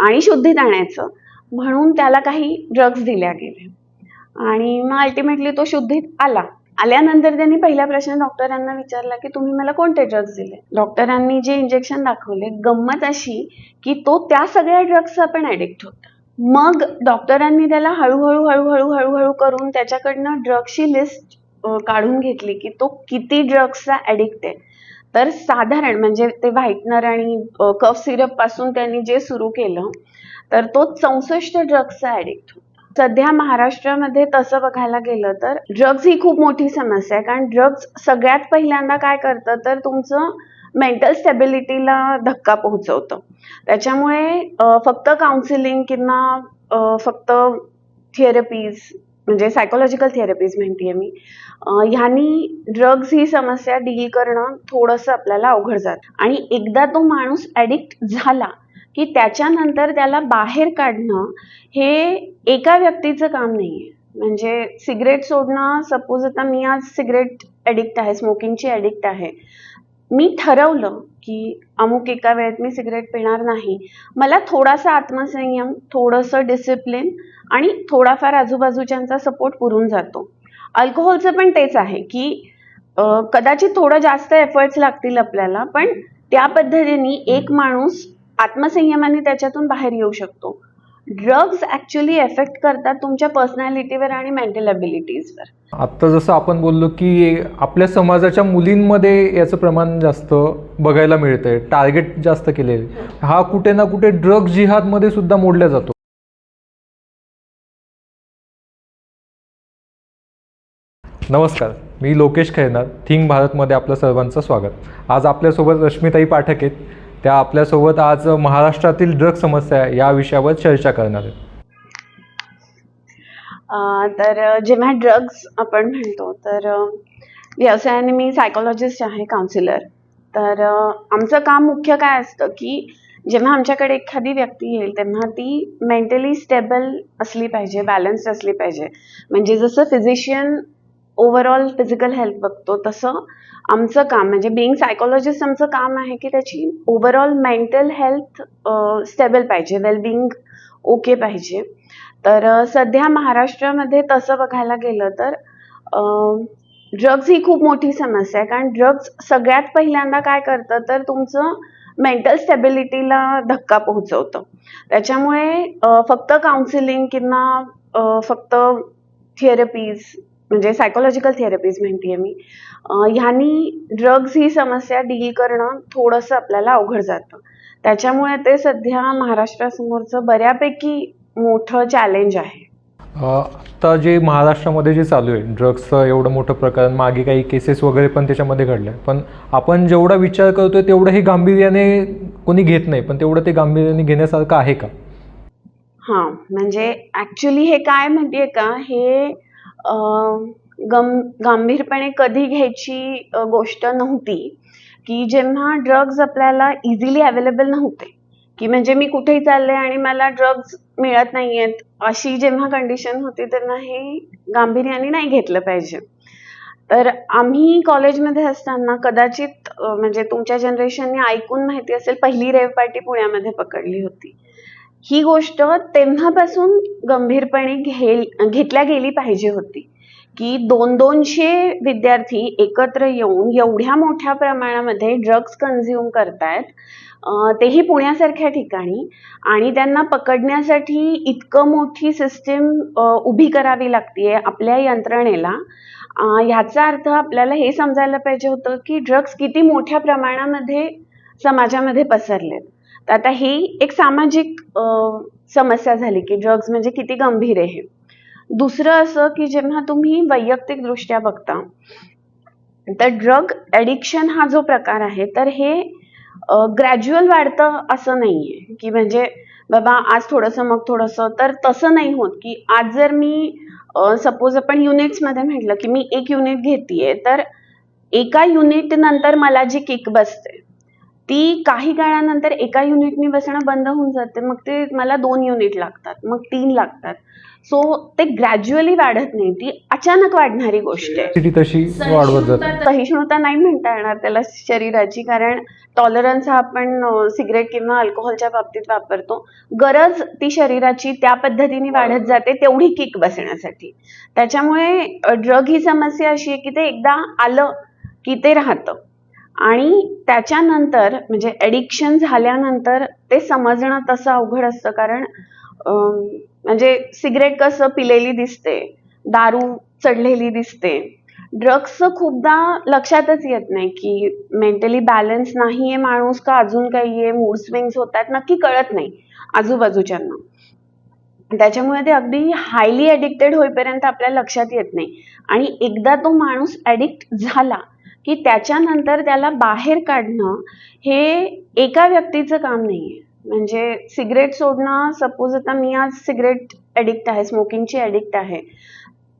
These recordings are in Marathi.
आणि शुद्धीत आणायचं म्हणून त्याला काही ड्रग्ज दिल्या गेले आणि मग अल्टिमेटली तो शुद्धीत आला. आल्यानंतर त्यांनी पहिला प्रश्न डॉक्टरांना विचारला की तुम्ही मला कोणते ड्रग्ज दिले. डॉक्टरांनी जे इंजेक्शन दाखवले, गंमत अशी की तो त्या सगळ्या ड्रग्सचा पण ऍडिक्ट होता. मग डॉक्टरांनी त्याला हळूहळू हळूहळू हळूहळू करून त्याच्याकडनं ड्रग्सची लिस्ट काढून घेतली की तो किती ड्रग्सचा ऍडिक्ट आहे. तर साधारण म्हणजे ते व्हाईटनर आणि कफ सिरप पासून त्यांनी जे सुरू केलं तर तो 64 ड्रग्सचा ऍडिक्ट होता. सध्या महाराष्ट्रामध्ये तसं बघायला गेलं तर ड्रग्स ही खूप मोठी समस्या आहे, कारण ड्रग्स सगळ्यात पहिल्यांदा काय करतं तर तुमचं मेंटल स्टेबिलिटीला धक्का पोहोचवतं. त्याच्यामुळे फक्त काउन्सिलिंग किंवा फक्त थेरपीज म्हणजे सायकोलॉजिकल थेरपीज म्हणतेय मी, ह्यानी ड्रग्स ही समस्या डील करणं थोडंसं आपल्याला अवघड जातं. आणि एकदा तो माणूस ऍडिक्ट झाला की त्याच्यानंतर त्याला बाहेर काढणं हे एका व्यक्तीचं काम नाहीये. म्हणजे सिगरेट सोडणं, सपोज आता मी आज सिगरेट ऍडिक्ट आहे, स्मोकिंगची ऍडिक्ट आहे, मी ठरवलं की अमुक एका वेळेत मी सिगरेट पिणार नाही, मला थोडासा आत्मसंयम, थोडंसं डिसिप्लिन आणि थोडाफार आजूबाजूच्यांचा सपोर्ट पुरून जातो. अल्कोहोलचं पण तेच आहे की कदाचित थोडं जास्त एफर्ट्स लागतील आपल्याला, पण त्या पद्धतीने एक माणूस आत्मसंयमाने त्याच्यातून बाहेर येऊ शकतो. ड्रग्ज ऍक्च्युली एफेक्ट करतात तुमच्या पर्सनॅलिटीवर आणि मेंटल ॲबिलिटीजवर. आत्ता जसं आपण बोललो की आपल्या समाजाच्या मुलींमध्ये याचं प्रमाण जास्त बघायला मिळतंय, टार्गेट जास्त केलेले, हा कुठे ना कुठे ड्रग जिहादमध्ये सुद्धा मोडला जातो. नमस्कार, मी लोकेश खैरनार, थिंक भारतमध्ये आपलं सर्वांचं स्वागत. आज आपल्यासोबत रश्मिताई पाठक आहेत. त्या आपल्यासोबत आज महाराष्ट्रातील ड्रग समस्या या विषयावर चर्चा करणार आहेत. तर जेव्हा ड्रग्ज आपण म्हणतो तर व्यवसायाने मी सायकोलॉजिस्ट आहे, काउन्सिलर. तर आमचं काम मुख्य काय असतं की जेव्हा आमच्याकडे एखादी व्यक्ती येईल तेव्हा ती मेंटली स्टेबल असली पाहिजे, बॅलन्स्ड असली पाहिजे. म्हणजे जसं फिजिशियन ओव्हरऑल फिजिकल हेल्थ बघतो तसं आमचं काम म्हणजे बिईंग सायकोलॉजिस्ट आमचं काम आहे की त्याची ओव्हरऑल मेंटल हेल्थ स्टेबल पाहिजे, वेलबिईंग ओके पाहिजे. तर सध्या महाराष्ट्रामध्ये तसं बघायला गेलं तर ड्रग्ज ही खूप मोठी समस्या आहे, कारण ड्रग्ज सगळ्यात पहिल्यांदा काय करतं तर तुमचं मेंटल स्टेबिलिटीला धक्का पोहोचवतं. त्याच्यामुळे फक्त काउन्सिलिंग किंवा फक्त थेरपीज म्हणजे सायकोलॉजिकल थेरपीज म्हणतेय मी, ह्यानी ड्रग्ज ही समस्या डील करणं थोडंसं आपल्याला अवघड जातं. त्याच्यामुळे ते सध्या महाराष्ट्रासमोरचं बऱ्यापैकी मोठं चॅलेंज आहे. आता जे महाराष्ट्रामध्ये जे चालू आहे ड्रग्सचं एवढं मोठं प्रकरण, मागे काही केसेस वगैरे पण त्याच्यामध्ये घडल्या, पण आपण जेवढा विचार करतोय तेवढं हे गांभीर्याने कोणी घेत नाही, पण तेवढं ते गांभीर्याने घेण्यासारखं आहे का? हां, म्हणजे ऍक्च्युली हे काय माहितीये का, हे गांभीरपणे कधी घ्यायची गोष्ट नव्हती की जेव्हा ड्रग्ज आपल्याला इझिली अवेलेबल नव्हते, की म्हणजे मी कुठेही चालले आणि मला ड्रग्ज मिळत नाहीयेत, अशी जेव्हा कंडिशन होती तेव्हा हे गांभीर्याने नाही घेतलं पाहिजे. तर आम्ही कॉलेजमध्ये असताना कदाचित म्हणजे तुमच्या जनरेशनने ऐकून माहिती असेल, पहिली रेव्ह पार्टी पुण्यामध्ये पकडली होती. ही गोष्ट तेव्हापासून गंभीरपणे घेतल्या गेली पाहिजे होती की 200 विद्यार्थी एकत्र येऊन एवढ्या मोठ्या प्रमाणामध्ये ड्रग्ज कन्झ्युम करतायत, तेही पुण्यासारख्या ठिकाणी, आणि त्यांना पकडण्यासाठी इतकं मोठी सिस्टीम उभी करावी लागतीये आपल्या यंत्रणेला. ह्याचा अर्थ आपल्याला हे समजायला पाहिजे होतं की ड्रग्ज किती मोठ्या प्रमाणामध्ये समाजामध्ये पसरलेत. तर आता ही एक सामाजिक समस्या झाली की ड्रग्ज म्हणजे किती गंभीर आहे. दुसरं असं की जेव्हा तुम्ही वैयक्तिक दृष्ट्या बघता तर ड्रग ॲडिक्शन हा जो प्रकार आहे तर हे ग्रॅज्युअल वाढतं असं नाहीये की म्हणजे बाबा आज थोडंसं मग थोडंसं, तर तसं नाही होत की आज जर मी सपोज आपण युनिट्समध्ये म्हटलं की मी 1 युनिट घेतेय तर एका युनिट नंतर मला जी किक बसते ती काही काळानंतर एका युनिटनी बसणं बंद होऊन जाते, मग ते मला 2 युनिट लागतात, मग 3 लागतात. सो ते ग्रॅज्युअली वाढत नाही, ती अचानक वाढणारी गोष्ट आहे. ती तशी वाढवत जाते. सहिष्णुता नाही म्हणता येणार त्याला शरीराची, कारण टॉलरन्स हा आपण सिगरेट किंवा अल्कोहोलच्या बाबतीत वापरतो. गरज ती शरीराची त्या पद्धतीने वाढत जाते तेवढी किक बसण्यासाठी. त्याच्यामुळे ड्रग ही समस्या अशी आहे की ते एकदा आलं की ते राहतं, आणि त्याच्यानंतर म्हणजे ॲडिक्शन झाल्यानंतर ते समजणं तसं अवघड असतं. कारण म्हणजे सिगरेट कसं पिलेली दिसते, दारू चढलेली दिसते, ड्रग्सचं खूपदा लक्षातच येत नाही की मेंटली बॅलन्स नाहीये माणूस का अजून काही आहे, मूड स्विंग्स होतात, नक्की कळत नाही आजूबाजूच्यांना. त्याच्यामुळे ते अगदी हायली ॲडिक्टेड होईपर्यंत आपल्या लक्षात येत नाही, आणि एकदा तो माणूस ॲडिक्ट झाला की त्याच्यानंतर त्याला बाहेर काढणं हे एका व्यक्तीचं काम नाहीये. म्हणजे सिगरेट सोडणं, सपोज आता मी आज सिगरेट ॲडिक्ट आहे, स्मोकिंगची ॲडिक्ट आहे,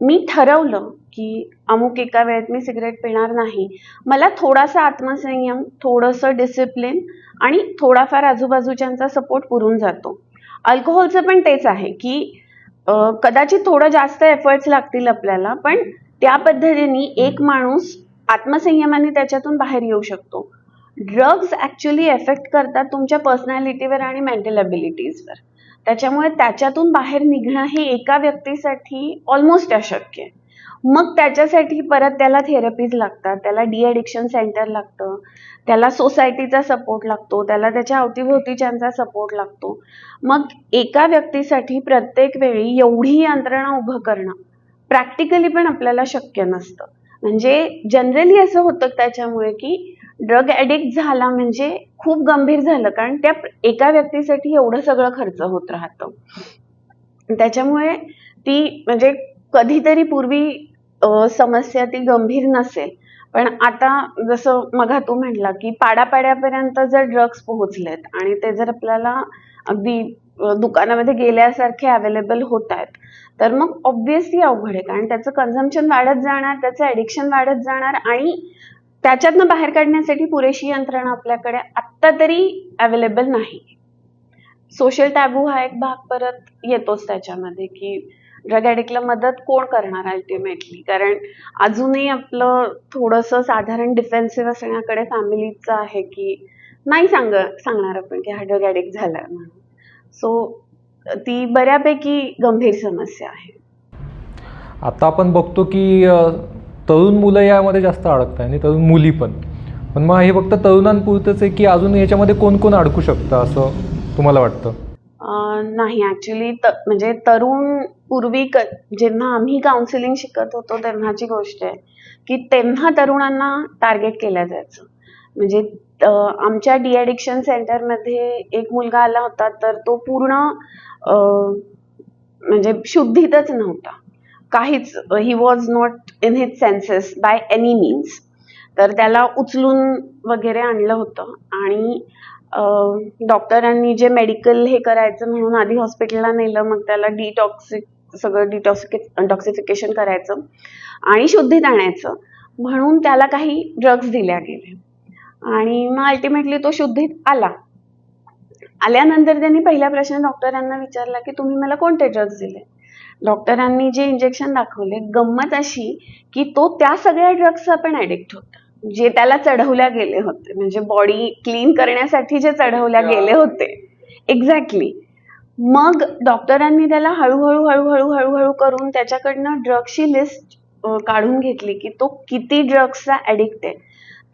मी ठरवलं की अमुक एका वेळेत मी सिगरेट पिणार नाही, मला थोडासा आत्मसंयम, थोडंसं डिसिप्लिन आणि थोडाफार आजूबाजूच्यांचा सपोर्ट पुरून जातो. अल्कोहोलचं पण तेच आहे की कदाचित थोडं जास्त एफर्ट्स लागतील आपल्याला, पण त्या पद्धतीने एक माणूस आत्मसंयमाने त्याच्यातून बाहेर येऊ शकतो. ड्रग्ज ॲक्च्युली एफेक्ट करतात तुमच्या पर्सनॅलिटीवर आणि मेंटल ॲबिलिटीजवर. त्याच्यामुळे त्याच्यातून बाहेर निघणं हे एका व्यक्तीसाठी ऑलमोस्ट अशक्य आहे. मग त्याच्यासाठी परत त्याला थेरपीज लागतात, त्याला डी ॲडिक्शन सेंटर लागतं, त्याला सोसायटीचा सपोर्ट लागतो, त्याला त्याच्या अवतीभोवतीच्यांचा सपोर्ट लागतो. मग एका व्यक्तीसाठी प्रत्येक वेळी एवढी यंत्रणा उभं करणं प्रॅक्टिकली पण आपल्याला शक्य नसतं. म्हणजे जनरली असं होतं त्याच्यामुळे की ड्रग ॲडिक्ट झाला म्हणजे खूप गंभीर झालं, कारण त्या एका व्यक्तीसाठी एवढं सगळं खर्च होत राहतं. त्याच्यामुळे ती म्हणजे कधीतरी पूर्वी समस्या ती गंभीर नसेल, पण आता जसं मघा तू म्हटला की पाड्यापर्यंत जर ड्रग्स पोहोचलेत आणि ते जर आपल्याला अगदी दुकानामध्ये गेल्यासारखे अवेलेबल होत आहेत, तर मग ऑब्व्हियसली अवघड आहे, कारण त्याचं कन्झम्पशन वाढत जाणार, त्याचं ॲडिक्शन वाढत जाणार, आणि त्याच्यातनं बाहेर काढण्यासाठी पुरेशी यंत्रणा आपल्याकडे आत्ता तरी अवेलेबल नाही. सोशल टॅबू हा एक भाग परत येतोच त्याच्यामध्ये की ड्रग ॲडिक्टला मदत कोण करणार अल्टिमेटली, कारण अजूनही आपलं थोडंसं साधारण डिफेन्सिव्ह असण्याकडे फॅमिलीचं आहे की नाही सांगणार आपण की हा ड्रग ॲडिक्ट झाला म्हणून. सो ती बऱ्यापैकी गंभीर समस्या आहे. आता आपण बघतो की तरुण मुलं यामध्ये जास्त अडकत आहे आणि तरुण मुली पण मग हे फक्त तरुणांपुरतंच आहे की अजून याच्यामध्ये कोण कोण अडकू शकतं असं तुम्हाला वाटतं? नाही, ॲक्च्युली म्हणजे तरुण पूर्वी जेव्हा आम्ही काउन्सिलिंग शिकत होतो तेव्हाची गोष्ट आहे की तेव्हा तरुणांना टार्गेट केलं जायचं. म्हणजे आमच्या डी ॲडिक्शन सेंटरमध्ये एक मुलगा आला होता, तर तो पूर्ण म्हणजे शुद्धीतच नव्हता, काहीच, he was not in his census by any means. तर त्याला उचलून वगैरे आणलं होतं, आणि डॉक्टरांनी जे मेडिकल हे करायचं म्हणून आधी हॉस्पिटलला नेलं, मग त्याला डिटॉक्सिफिकेशन करायचं आणि शुद्धीत आणायचं म्हणून त्याला काही ड्रग्ज दिल्या गेले, आणि मग अल्टिमेटली तो शुद्धीत आल्यानंतर त्यांनी पहिला प्रश्न डॉक्टरांना विचारला की तुम्ही मला कोणते ड्रग्ज दिले. डॉक्टरांनी जे इंजेक्शन दाखवले, गंमत अशी की तो त्या सगळ्या ड्रग्सचा पण ॲडिक्ट होता जे त्याला चढवल्या गेले होते, म्हणजे बॉडी क्लीन करण्यासाठी जे चढवल्या गेले होते. एक्झॅक्टली. मग डॉक्टरांनी त्याला हळूहळू करून त्याच्याकडनं ड्रग्सची लिस्ट काढून घेतली की तो किती ड्रग्सचा ॲडिक्ट आहे.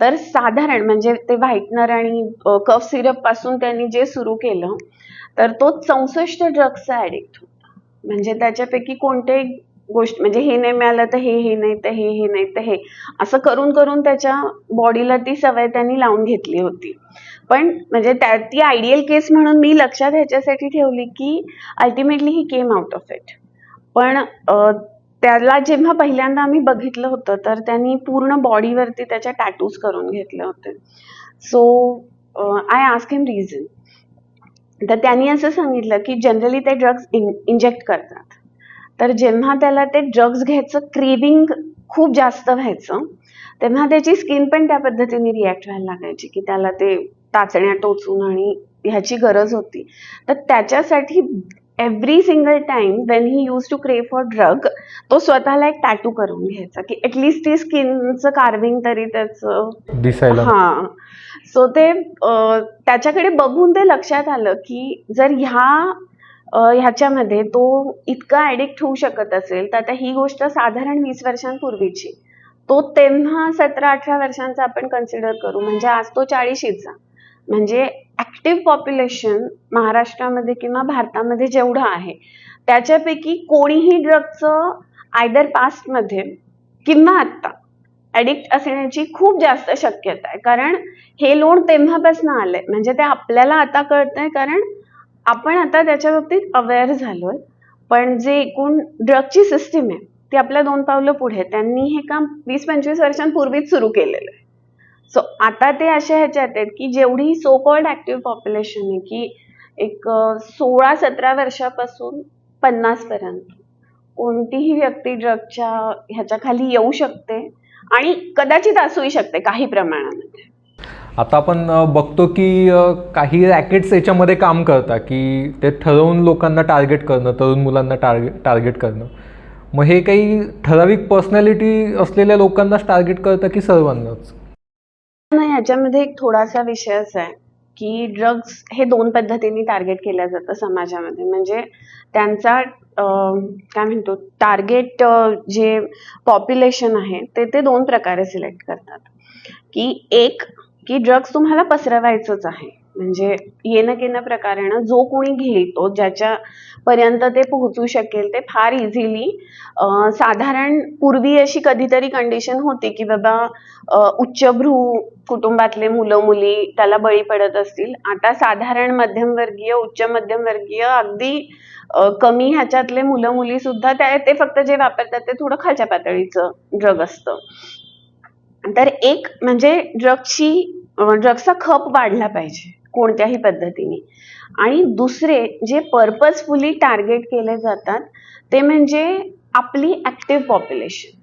तर साधारण म्हणजे ते व्हाईटनर आणि कफ सिरप पासून त्यांनी जे सुरू केलं, तर तो 64 ड्रग्सचा ॲडिक्ट होता. म्हणजे त्याच्यापैकी कोणतेही गोष्ट म्हणजे हे नाही मिळालं तर हे नाही तर हे नाही तर हे, असं करून करून त्याच्या बॉडीला ती सवय त्यांनी लावून घेतली होती. पण म्हणजे ती आयडियल केस म्हणून मी लक्षात ह्याच्यासाठी ठेवली की ultimately he came out of it. पण त्याला जेव्हा पहिल्यांदा आम्ही बघितलं होतं तर त्यांनी पूर्ण बॉडीवरती त्याच्या टॅटूज करून घेतले होते. So I ask him reason. तर त्यांनी असं सांगितलं की जनरली ते ड्रग्ज इंजेक्ट करतात, तर जेव्हा त्याला ते ड्रग्ज घ्यायचं क्रेविंग खूप जास्त व्हायचं तेव्हा त्याची स्किन पण त्या पद्धतीने रिॲक्ट व्हायला लागायची की त्याला ते टाचण्या टोचून आणि ह्याची गरज होती. तर त्याच्यासाठी every single time when he use to crave for drug, तो स्वतःला एक टॅटू करून घ्यायचा की ॲटलिस्ट ती स्किनचं कार्विंग तरी त्याचं दिसायला. हां. सो ते त्याच्याकडे बघून ते लक्षात आलं की जर ह्याच्यामध्ये तो इतका ॲडिक्ट होऊ शकत असेल, तर आता ही गोष्ट साधारण 20 वर्षांपूर्वीची, तो तेव्हा 17-18 वर्षांचा आपण कन्सिडर करू, म्हणजे आज तो 40शीचा. म्हणजे ॲक्टिव्ह पॉप्युलेशन महाराष्ट्रामध्ये किंवा भारतामध्ये जेवढं आहे त्याच्यापैकी कोणीही ड्रगचं आयदर पास्टमध्ये किंवा आत्ता ॲडिक्ट असण्याची खूप जास्त शक्यता आहे. कारण हे लोण तेव्हापासून आलंय, म्हणजे ते आपल्याला आता कळतंय कारण आपण आता त्याच्या बाबतीत अवेअर झालोय. पण जे एकूण ड्रगची सिस्टीम आहे ती आपल्या 2 पावलं पुढे, त्यांनी हे काम 20-25 वर्षांपूर्वीच सुरू केलेलं आहे. सो आता ते अशा ह्याच्यात आहेत की जेवढी सो कॉल्ड ॲक्टिव्ह पॉप्युलेशन आहे की एक 16-17 वर्षापासून 50 पर्यंत कोणतीही व्यक्ती ड्रगच्या ह्याच्या खाली येऊ शकते आणि कदाचित असूही शकते काही प्रमाणामध्ये. आता आपण बघतो की काही रॅकेट्स याच्यामध्ये काम करतात की ते ठरवून लोकांना टार्गेट करणं, तरुण मुलांना टार्गेट करणं. मग हे काही ठराविक पर्सनॅलिटी असलेल्या लोकांनाच टार्गेट करतं की सर्वांनाच? नाही, याच्यामध्ये एक थोडासा विषय असा आहे की ड्रग्स हे 2 पद्धतीने टार्गेट केलं जातं समाजामध्ये. म्हणजे त्यांचा काय म्हणतो टार्गेट जे पॉप्युलेशन आहे ते 2 प्रकारे सिलेक्ट करतात. की एक की ड्रग्स तुम्हाला पसरवायचंच आहे, म्हणजे येणं केणं प्रकारानं जो कोणी घेईल तो ज्याच्यापर्यंत ते पोहोचू शकेल ते फार इझिली. साधारण पूर्वी अशी कधीतरी कंडिशन होती की बाबा उच्चभ्रू कुटुंबातले मुलं मुली त्याला बळी पडत असतील. आता साधारण मध्यमवर्गीय, उच्च मध्यमवर्गीय, अगदी कमी ह्याच्यातले मुलं मुली सुद्धा ते फक्त जे वापरतात ते थोडं खालच्या पातळीचं ड्रग असतं. तर एक म्हणजे ड्रग्सचा खप वाढला पाहिजे कोणत्याही पद्धतीने. आणि दुसरे जे पर्पजफुली टार्गेट केले जातात ते म्हणजे आपली ॲक्टिव्ह पॉप्युलेशन,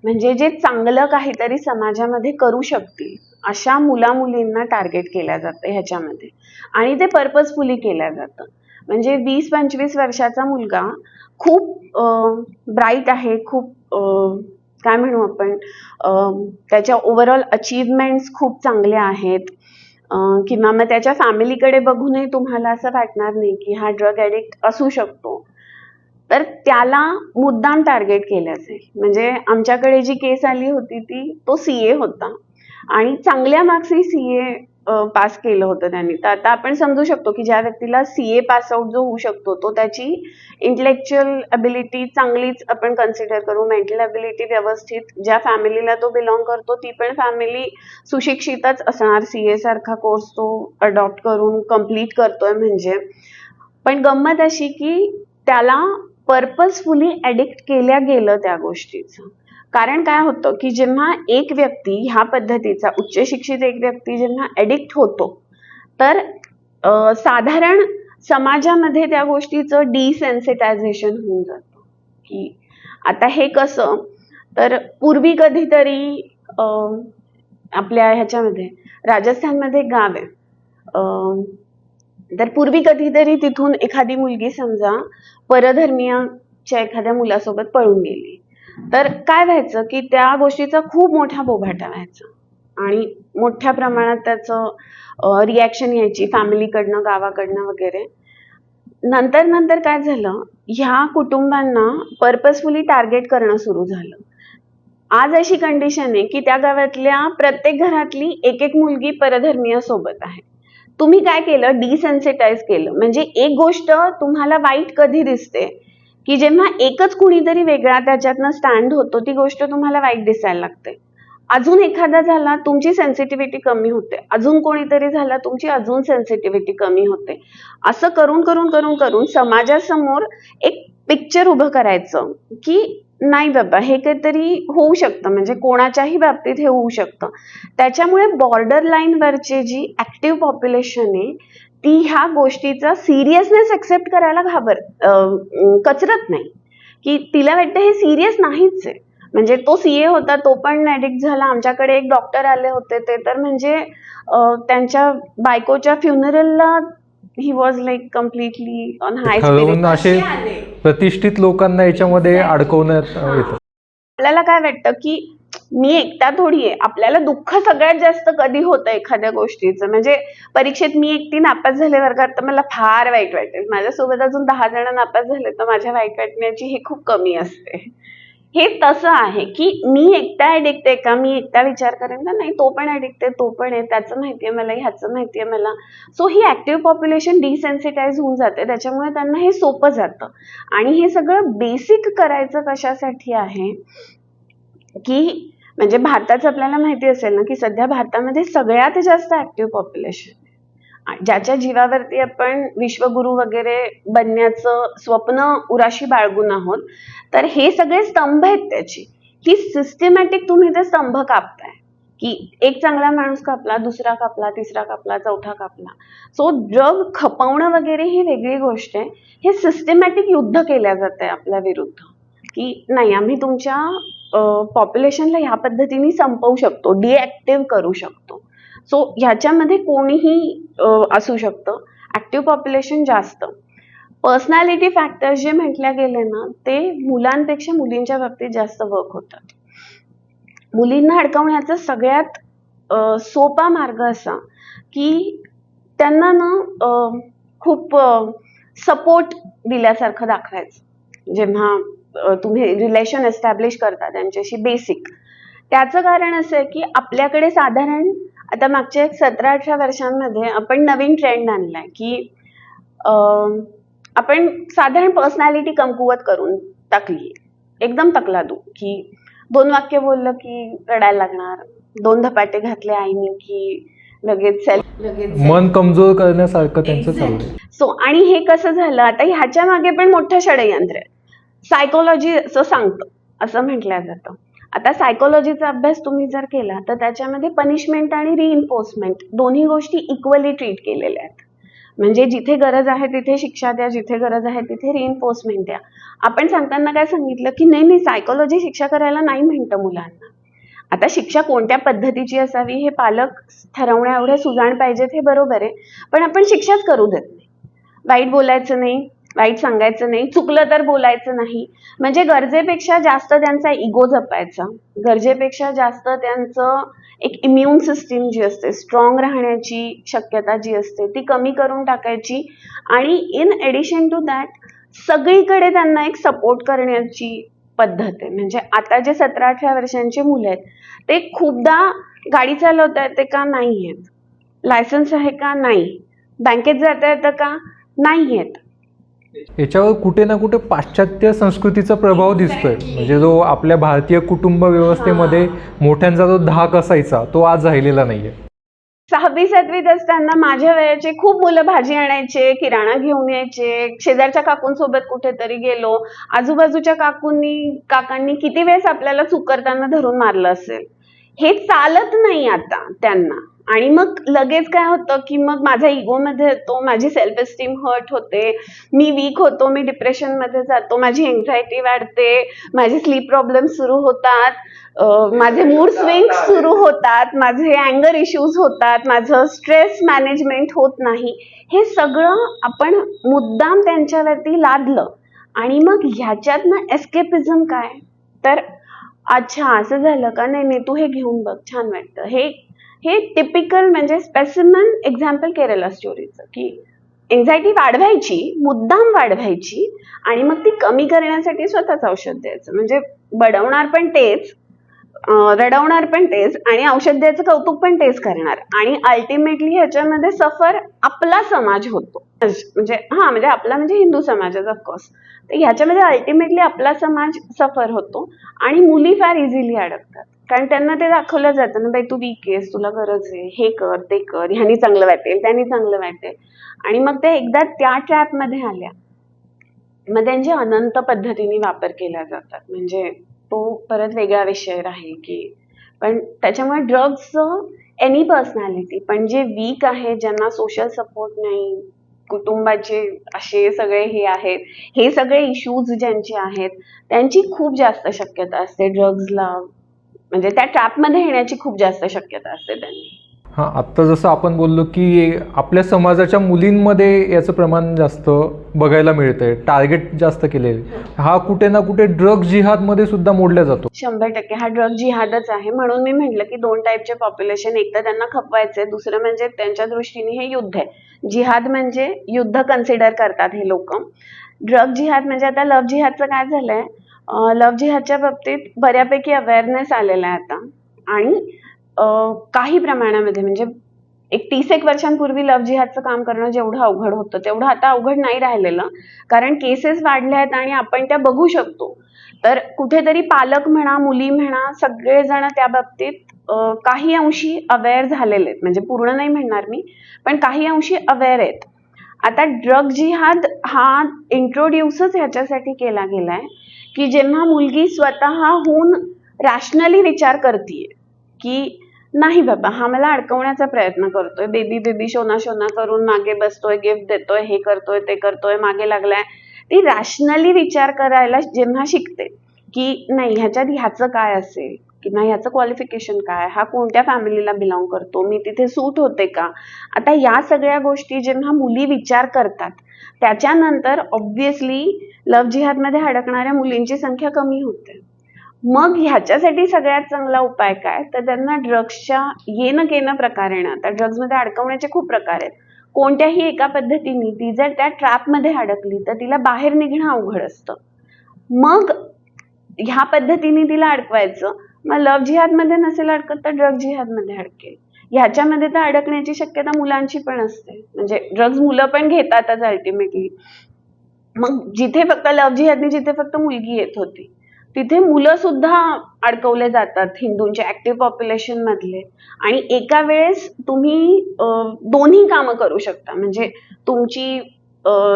म्हणजे जे चांगलं काहीतरी समाजामध्ये करू शकतील अशा मुलामुलींना टार्गेट केल्या जातं ह्याच्यामध्ये. आणि ते पर्पजफुली केलं जातं. म्हणजे 20-25 वर्षाचा मुलगा खूप ब्राईट आहे, खूप काय म्हणू आपण त्याच्या ओव्हरऑल अचीवमेंट्स खूप चांगल्या आहेत, किंवा मग त्याच्या फॅमिलीकडे बघूनही तुम्हाला असं वाटणार नाही की हा ड्रग ॲडिक्ट असू शकतो, तर त्याला मुद्दाम टार्गेट केलं जाईल. म्हणजे आमच्याकडे जी केस आली होती तो CA होता आणि चांगल्या मार्क्सही CA पास केलं होतं त्यांनी. तर आता आपण समजू शकतो की ज्या व्यक्तीला CA पास आउट जो होऊ शकतो तो त्याची इंटेलेक्च्युअल ॲबिलिटी चांगलीच आपण कन्सिडर करू, मेंटल ॲबिलिटी व्यवस्थित, ज्या फॅमिलीला तो बिलॉंग करतो ती पण फॅमिली सुशिक्षितच असणार. CA सारखा कोर्स तो अडॉप्ट करून कम्प्लीट करतोय म्हणजे. पण गंमत अशी की त्याला पर्पजफुली ॲडिक्ट केल्या गेलं त्या गोष्टीचं. कारण काय होतं की जेव्हा एक व्यक्ती ह्या पद्धतीचा उच्च शिक्षित एक व्यक्ती जेव्हा ॲडिक्ट होतो तर साधारण समाजामध्ये त्या गोष्टीचं डिसेन्सिटायझेशन होऊन जातं. की आता हे कसं, तर पूर्वी कधीतरी आपल्या ह्याच्यामध्ये राजस्थानमध्ये एक गाव आहे, तर पूर्वी कधीतरी तिथून एखादी मुलगी समजा परधर्मीयाच्या एखाद्या मुलासोबत पळून गेली, तर काय व्हायचं की त्या गोष्टीचा खूप मोठा बोभाटा व्हायचा आणि मोठ्या प्रमाणात त्याचं रिॲक्शन यायची फॅमिलीकडनं, गावाकडनं वगैरे. नंतर काय झालं, ह्या कुटुंबांना पर्पजफुली टार्गेट करणं सुरू झालं. आज अशी कंडिशन आहे की त्या गावातल्या प्रत्येक घरातली एक मुलगी परधर्मीय सोबत आहे. तुम्ही काय केलं, डिसेन्सिटाईज केलं. म्हणजे एक गोष्ट तुम्हाला वाईट कधी दिसते की जेव्हा एकच कुणीतरी वेगळा त्याच्यातनं स्टँड होतो ती गोष्ट तुम्हाला वाईट दिसायला लागते. अजून एखादा झाला तुमची सेन्सिटिव्हिटी कमी होते, अजून कोणीतरी झाला तुमची अजून सेन्सिटिव्हिटी कमी होते. असं करून करून करून करून समाजासमोर एक पिक्चर उभं करायचं की नाही बाबा हे काहीतरी होऊ शकतं, म्हणजे कोणाच्याही बाबतीत हे होऊ शकतं. त्याच्यामुळे बॉर्डर लाईनवरचे जी ॲक्टिव्ह पॉप्युलेशन आहे ती ह्या गोष्टीचा सिरियसनेस एक्सेप्ट करायला कचरत नाही, की तिला वाटतं हे सिरियस नाहीच आहे. म्हणजे तो सीए होता, तो पण ऍडिक्ट झाला. आमच्याकडे एक डॉक्टर आले होते, ते तर म्हणजे त्यांच्या बायकोच्या फ्युनरलला he was like completely on high ठरवून स्पिरिट. असे प्रतिष्ठित लोकांना याच्यामध्ये अडकवण्यात येतं. आपल्याला काय वाटतं की मी एकटा थोडी आहे. आपल्याला दुःख सगळ्यात जास्त कधी होतं एखाद्या गोष्टीचं, म्हणजे परीक्षेत मी एकटी नापास झाले वर्गात तर मला फार वाईट वाटेल. माझ्यासोबत अजून 10 जण नापास झाले तर माझ्या वाईट वाटण्याची ही खूप कमी असते. हे तसं आहे की मी एकटा ऍडिक्ट आहे का, मी एकटा विचार करेन का नाही, तो पण ऍडिक्ट आहे, तो पण आहे, त्याचं माहितीये मला, ह्याचं माहितीये मला. सो ही ऍक्टिव्ह पॉप्युलेशन डिसेन्सिटाईज होऊन जाते, त्याच्यामुळे त्यांना हे सोपं जातं. आणि हे सगळं बेसिक करायचं कशासाठी आहे की म्हणजे भारताचं आपल्याला माहिती असेल ना की सध्या भारतामध्ये सगळ्यात जास्त ऍक्टिव्ह पॉप्युलेशन, ज्याच्या जीवावरती आपण विश्वगुरू वगैरे बनण्याचं स्वप्न उराशी बाळगून आहोत. तर हे सगळे स्तंभ आहेत त्याची. ही सिस्टमॅटिक तुम्ही ते स्तंभ कापताय की एक चांगला माणूस कापला, दुसरा कापला, तिसरा कापला, चौथा कापला. सो ड्रग खपवणं वगैरे ही वेगळी गोष्ट आहे. हे सिस्टमॅटिक युद्ध केल्या जात आहे आपल्या विरुद्ध की नाही, आम्ही तुमच्या पॉप्युलेशनला ह्या पद्धतीने संपवू शकतो, डिॲक्टिव्ह करू शकतो. सो ह्याच्यामध्ये कोणीही असू शकतं. ऍक्टिव्ह पॉप्युलेशन जास्त. पर्सनॅलिटी फॅक्टर जे म्हटल्या गेले ना, ते मुलांपेक्षा मुलींच्या बाबतीत जास्त वर्क होतात. मुलींना अडकवण्याचा सगळ्यात सोपा मार्ग असा की त्यांना ना खूप सपोर्ट दिल्यासारखं दाखवायचं. जेव्हा तुम्ही रिलेशन एस्टॅब्लिश करता त्यांच्याशी बेसिक, त्याचं कारण असं आहे की आपल्याकडे साधारण आता मागच्या एक 17-18 वर्षांमध्ये आपण नवीन ट्रेंड आणलाय की आपण साधारण पर्सनॅलिटी कमकुवत करून टाकली, एकदम तकलादू, की 2 वाक्य बोललं की रडायला लागणार, 2 धपाटे घातले आईने की लगेच मन कमजोर करण्यासारखं त्यांचं चाललंय. सो आणि हे कसं झालं, आता ह्याच्या मागे पण मोठं षडयंत्र आहे. सायकोलॉजी असं सांगतं, असं म्हटलं जातं. आता सायकोलॉजीचा अभ्यास तुम्ही जर केला तर त्याच्यामध्ये पनिशमेंट आणि रिइन्फोर्समेंट दोन्ही गोष्टी इक्वली ट्रीट केलेल्या आहेत. म्हणजे जिथे गरज आहे तिथे शिक्षा द्या, जिथे गरज आहे तिथे रिइन्फोर्समेंट द्या. आपण सांगताना काय सांगितलं की नाही, सायकोलॉजी शिक्षा करायला नाही म्हणतं मुलांना. आता शिक्षा कोणत्या पद्धतीची असावी हे पालक ठरवण्या एवढे सुजाण पाहिजेत, हे बरोबर आहे. पण आपण शिक्षाच करू देत नाही. वाईट बोलायचं नाही, वाईट सांगायचं नाही, चुकलं तर बोलायचं नाही. म्हणजे गरजेपेक्षा जास्त त्यांचा इगो जपायचा, गरजेपेक्षा जास्त त्यांचं एक इम्युन सिस्टीम जी असते, स्ट्रॉंग राहण्याची शक्यता जी असते ती कमी करून टाकायची. आणि इन एडिशन टू दॅट सगळीकडे त्यांना एक सपोर्ट करण्याची पद्धत आहे. म्हणजे आता जे 17-18 वर्षांचे मुलं आहेत ते खूपदा गाडी चालवता येते का, नाही येत. लायसन्स आहे का, नाही. बँकेत जाता येतं का, नाही येत. याच्यावर कुठे ना कुठे पाश्चात्य संस्कृतीचा प्रभाव दिसतोय. म्हणजे जो आपल्या भारतीय कुटुंब व्यवस्थेमध्ये मोठ्यांचा जो धाक असायचा तो आज राहिलेला नाहीये. 6वी-7वीत असताना माझ्या वयाचे खूप मुलं भाजी आणायचे, किराणा घेऊन यायचे. शेजारच्या काकूंसोबत कुठेतरी गेलो, आजूबाजूच्या काकांनी किती वेळेस आपल्याला चूक करताना धरून मारलं असेल. हे चालत नाही आता त्यांना. आणि मग लगेच काय होतं की मग माझा इगो मध्ये येतो, माझी सेल्फ एस्टीम हर्ट होते, मी वीक होतो, मी डिप्रेशन मध्ये जातो, माझी एन्झायटी वाढते, माझे स्लीप प्रॉब्लेम सुरू होतात, माझे मूड स्विंग सुरू होतात, माझे अँगर इश्यूज होतात, माझं स्ट्रेस मॅनेजमेंट होत नाही. हे सगळं आपण मुद्दाम त्यांच्यावरती लादलं. आणि मग ह्याच्यातनं एस्केपिझम काय, तर अच्छा असं झालं का, नाही तू हे घेऊन बघ, छान वाटतं. हे टिपिकल म्हणजे स्पेसिमन एक्झाम्पल केरला स्टोरीचं, की एन्झायटी वाढवायची, मुद्दाम वाढवायची, आणि मग ती कमी करण्यासाठी स्वतःच औषध द्यायचं. म्हणजे बडवणार पण तेच, रडवणार पण तेच, आणि औषध द्यायचं कौतुक पण तेच करणार. आणि अल्टिमेटली ह्याच्यामध्ये सफर आपला समाज होतो. म्हणजे आपला म्हणजे हिंदू समाजाचा ऑफकोर्स. तर ह्याच्यामध्ये अल्टिमेटली आपला समाज सफर होतो. आणि मुली फार इझिली अडकतात, कारण त्यांना ते दाखवलं जातं ना, बाई तू वीक आहेस, तुला गरज आहे, हे कर, ते कर, ह्यानी चांगलं वाटेल, त्यानी चांगलं वाटेल. आणि मग ते एकदा त्या ट्रॅपमध्ये आल्या मग त्यांचे अनंत पद्धतीने वापर केला जातात. म्हणजे तो परत वेगळा विषय राहील की, पण त्याच्यामुळे ड्रग्सचं एनी पर्सनॅलिटी, पण जे वीक आहे, ज्यांना सोशल सपोर्ट नाही, कुटुंबाचे असे सगळे हे आहेत, हे सगळे इश्यूज ज्यांचे आहेत त्यांची खूप जास्त शक्यता असते ड्रग्जला, म्हणजे त्या ट्रॅपमध्ये येण्याची खूप जास्त शक्यता असते त्यांनी. हां, आत्ता जसं आपण बोललो की आपल्या समाजाच्या मुलींमध्ये याचं प्रमाण जास्त बघायला मिळतंय, टार्गेट जास्त केलेलं, हा कुठे ना कुठे ड्रग जिहादमध्ये सुद्धा मोडला जातो. 100% हा ड्रग जिहादच आहे. म्हणून मी म्हटलं की 2 टाईपचे पॉप्युलेशन, एक तर त्यांना खपवायचंय, दुसरं म्हणजे त्यांच्या दृष्टीने हे युद्ध आहे. जिहाद म्हणजे युद्ध कन्सिडर करतात हे लोक. ड्रग जिहाद म्हणजे आता लव्ह जिहादचं काय झालंय, लव्ह जिहादच्या बाबतीत बऱ्यापैकी अवेअरनेस आलेला आहे आता, आणि काही प्रमाणामध्ये म्हणजे एक 30 वर्षांपूर्वी लव्ह जिहादचं काम करणं जेवढं अवघड होतं तेवढं आता अवघड नाही राहिलेलं, कारण केसेस वाढल्या आहेत आणि आपण त्या बघू शकतो. तर कुठेतरी पालक म्हणा, मुली म्हणा, सगळेजण त्या बाबतीत काही अंशी अवेअर झालेले आहेत, म्हणजे पूर्ण नाही म्हणणार मी, पण काही अंशी अवेअर आहेत. आता ड्रग जिहाद हा इंट्रोड्यूसच ह्याच्यासाठी केला गेलाय की जेव्हा मुलगी स्वतःहून रॅशनली विचार करतीये की नाही बाबा, हा मला अडकवण्याचा प्रयत्न करतोय, बेबी बेबी शोना शोना करून मागे बसतोय, गिफ्ट देतोय, हे करतोय, ते करतोय, मागे लागलाय, ती रॅशनली विचार करायला जेव्हा शिकते की नाही ह्याच्यात ह्याचं काय असेल, की नाही ह्याचं क्वालिफिकेशन काय, हा कोणत्या फॅमिलीला बिलॉंग करतो, मी तिथे सूट होते का, आता या सगळ्या गोष्टी जेव्हा मुली विचार करतात त्याच्यानंतर ऑब्व्हियसली लव्ह जिहादमध्ये अडकणाऱ्या मुलींची संख्या कमी होते. मग ह्याच्यासाठी सगळ्यात चांगला उपाय काय, तर त्यांना ड्रग्सच्या येणं केनं प्रकारेनं, आता ड्रग्समध्ये अडकवण्याचे खूप प्रकार आहेत, कोणत्याही एका पद्धतीने ती जर त्या ट्रॅपमध्ये अडकली तर तिला बाहेर निघणं अवघड असतं. मग ह्या पद्धतीने तिला अडकवायचं, मग लव्ह जिहादमध्ये नसेल अडकत तर ड्रग जिहादमध्ये अडकेल. ह्याच्यामध्ये तर अडकण्याची शक्यता मुलांची पण असते, म्हणजे ड्रग्ज मुलं पण घेतातच अल्टिमेटली. मग जिथे फक्त लव्ह जिहादने जिथे फक्त मुलगी येत होती तिथे मुलं सुद्धा अडकवले जातात हिंदूंच्या ऍक्टिव्ह पॉप्युलेशन मधले, आणि एका वेळेस तुम्ही दोन्ही कामं करू शकता, म्हणजे तुमची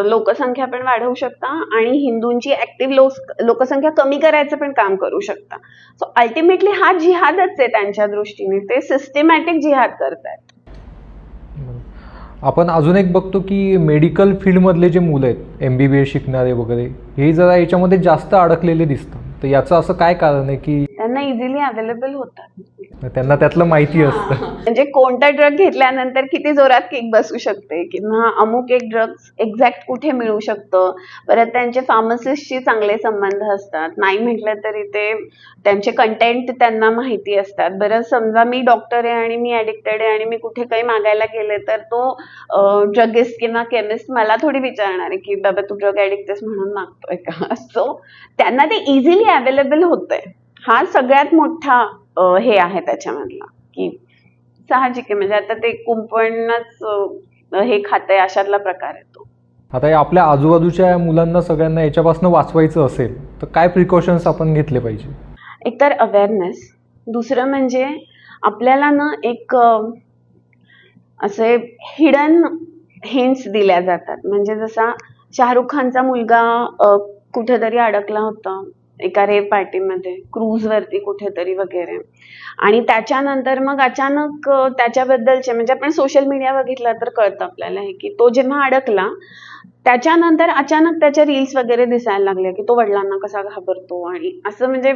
लोकसंख्या पण वाढवू शकता आणि हिंदूंची ऍक्टिव्ह लोकसंख्या कमी करायचं पण काम करू शकता. सो अल्टिमेटली हा जिहादच आहे त्यांच्या दृष्टीने, ते सिस्टमॅटिक जिहाद करतायत. आपण अजून एक बघतो की मेडिकल फील्डमधले जे मुलं आहेत, MBBS शिकणारे वगैरे, हे जरा याच्यामध्ये जास्त अडकलेले दिसतात. तर याचं असं काय कारण आहे की त्यांना इझिली अवेलेबल होतात, त्यांना त्यातलं माहिती असतं, म्हणजे कोणता ड्रग घेतल्यानंतर किती जोरात किक बसू शकते किंवा अमुक एक ड्रग एक्झॅक्ट कुठे मिळू शकतं, परत त्यांचे फार्मसिस्टशी चांगले संबंध असतात, नाही म्हटलं तरी ते त्यांचे कंटेंट त्यांना माहिती असतात. बरं समजा मी डॉक्टर आहे आणि मी ऍडिक्टेड आहे आणि मी कुठे काही मागायला गेले तर तो ड्रगिस्ट किंवा केमिस्ट मला थोडी विचारणार आहे की बाबा तू ड्रग ऍडिक्ट आहेस म्हणून मागतोय का. सो त्यांना ते इझिली अवेलेबल होतंय, हा सगळ्यात मोठा हे आहे त्याच्यामधला, की साहजिक आहे, म्हणजे आता ते कुंपणच हे खातंय अशातला प्रकार येतो. आता या आपल्या आजूबाजूच्या मुलांना सगळ्यांना याच्यापासून वाचवायचं असेल तर काय प्रिकॉशन्स आपण घेतले पाहिजे? एकतर अवेअरनेस, दुसरं म्हणजे आपल्याला ना एक असे हिडन हिंट्स दिल्या जातात, म्हणजे जसा शाहरुख खानचा मुलगा कुठेतरी अडकला होता एका रेव पार्टीमध्ये, क्रूज वरती कुठेतरी वगैरे, आणि त्याच्यानंतर मग अचानक त्याच्याबद्दलचे म्हणजे आपण सोशल मीडिया बघितला तर कळतं आपल्याला हे की तो जेव्हा अडकला त्याच्यानंतर अचानक त्याच्या रील्स वगैरे दिसायला लागल्या की तो वडिलांना कसा घाबरतो आणि असं, म्हणजे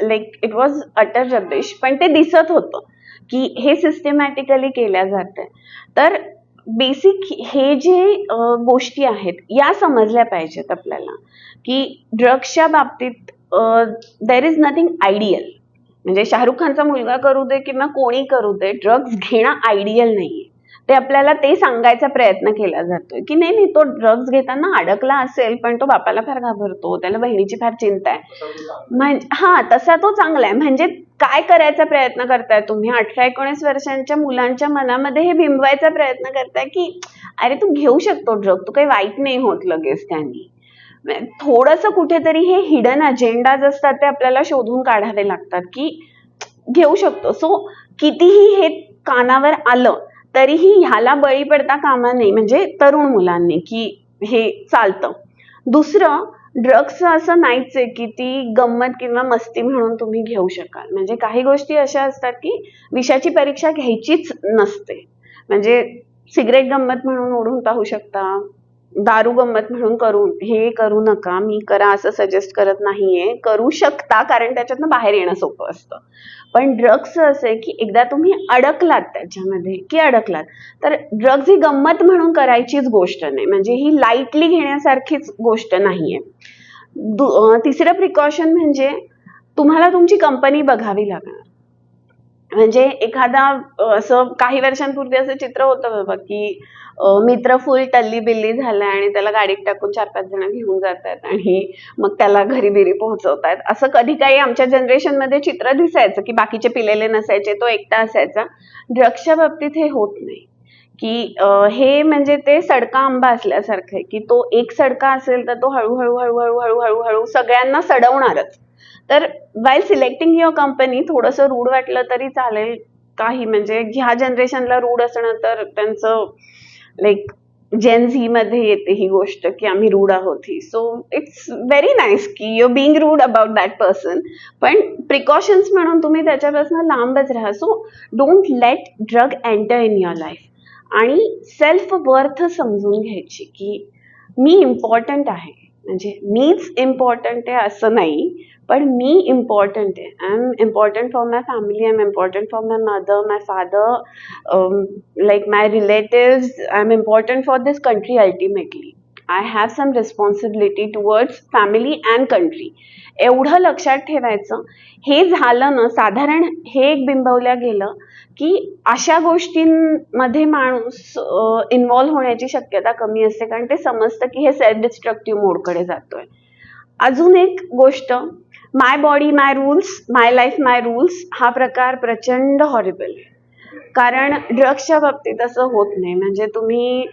like it was utter rubbish, पण ते दिसत होतं की हे सिस्टमॅटिकली केल्या जातंय. तर बेसिक हे जे गोष्टी आहेत या समजल्या पाहिजेत आपल्याला, की ड्रग्सच्या बाबतीत देर इज नथिंग आयडियल, म्हणजे शाहरुख खानचा मुलगा करू दे किंवा कोणी करू दे, ड्रग्स घेणं आयडियल नाहीये. ते आपल्याला ते सांगायचा प्रयत्न केला जातोय की नाही तो ड्रग्स घेताना अडकला असेल पण तो बापाला फार घाबरतो, त्याला बहिणीची फार चिंता आहे, हा तसा तो चांगला आहे. म्हणजे काय करायचा प्रयत्न करताय तुम्ही, 18-19 वर्षांच्या मुलांच्या मनामध्ये हे बिंबवायचा प्रयत्न करताय की अरे तू घेऊ शकतो ड्रग, तू काही वाईट नाही होत लगेच त्यांनी. थोडंसं कुठेतरी हे हिडन अजेंडाज असतात ते आपल्याला शोधून काढावे लागतात की घेऊ शकतो. सो कितीही हे कानावर आलं तरीही ह्याला बळी पडता कामा नये, म्हणजे तरुण मुलांनी, की हे चालतं. दुसरं, ड्रग्स असं नाहीच आहे की ती गंमत किंवा मस्ती म्हणून तुम्ही घेऊ शकाल, म्हणजे काही गोष्टी अशा असतात की विषाची परीक्षा घ्यायचीच नसते, म्हणजे सिगरेट गंमत म्हणून ओढून पाहू शकता, दारू गंमत म्हणून हे करू नका, मी करा असं सजेस्ट करत नाहीये, करू शकता कारण त्याच्यातनं बाहेर येणं सोपं असतं. पण ड्रग्स असं आहे की एकदा तुम्ही अडकलात त्याच्यामध्ये की अडकलात, तर ड्रग्स ही गंमत म्हणून करायचीच गोष्ट नाही, म्हणजे ही लाईटली घेण्यासारखीच गोष्ट नाहीये. तिसरं प्रिकॉशन म्हणजे तुम्हाला तुमची कंपनी बघावी लागणार. म्हणजे एखादा असं काही वर्षांपूर्वी असं चित्र होतं बाबा की मित्र फुल टल्ली बिल्ली झालाय आणि त्याला गाडीत टाकून 4-5 जण घेऊन जातात आणि मग त्याला घरी बिरी पोहोचवतात. असं कधी काही आमच्या जनरेशन मध्ये चित्र दिसायचं की बाकीचे पिलेले नसायचे, तो एकटा असायचा. ड्रग्सच्या बाबतीत हे होत नाही की हे म्हणजे ते सडका आंबा असल्यासारखं आहे की तो एक सडका असेल तर तो हळूहळू हळूहळू हळूहळू हळू सगळ्यांना सडवणारच. तर वाईल सिलेक्टिंग युअर कंपनी थोडंसं रूढ वाटलं तरी चालेल. काही म्हणजे ह्या जनरेशनला रूढ असणं तर त्यांचं लाईक जेन झी मध्ये येते ही गोष्ट की आम्ही रूढ आहोत ही. सो इट्स व्हेरी नाईस की you being rude about that person, पण प्रिकॉशन्स म्हणून तुम्ही त्याच्यापासून लांबच राहा. So don't let drug enter in your life. आणि सेल्फ वर्थ समजून घ्यायची की मी इम्पॉर्टंट आहे, म्हणजे मीच इम्पॉर्टंट आहे असं नाही, पण मी इम्पॉर्टंट आहे. I am important for my family, I am important for my mother, my father, like my relatives. I'm important for this country ultimately. I have some responsibility towards family and country. एवढं लक्षात ठेवायचं. हे झालं ना, साधारण हे एक बिंबवल्या गेलं की अशा गोष्टींमध्ये माणूस इन्व्हॉल्व्ह होण्याची शक्यता कमी असते, कारण ते समजतं की हे सेल्फ डिस्ट्रक्टिव्ह मोडकडे जातोय. अजून एक गोष्ट, माय बॉडी माय रूल्स, माय लाईफ माय रूल्स हा प्रकार प्रचंड हॉरिबल आहे. कारण ड्रग्सच्या बाबतीत असं होत नाही. म्हणजे तुम्ही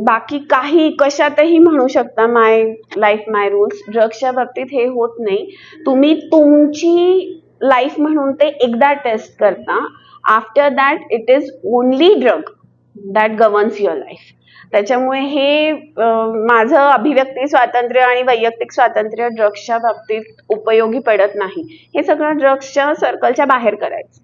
बाकी काही कशातही म्हणू शकता माय लाईफ माय रूल्स, ड्रग्सच्या बाबतीत हे होत नाही. तुम्ही तुमची लाईफ म्हणून ते एकदा टेस्ट करता. After that it is only drug that governs your life. त्याच्यामुळे हे माझं अभिव्यक्ती स्वातंत्र्य आणि वैयक्तिक स्वातंत्र्य ड्रग्सच्या बाबतीत उपयोगी पडत नाही. हे सगळं ड्रग्सच्या सर्कलच्या बाहेर करायचं.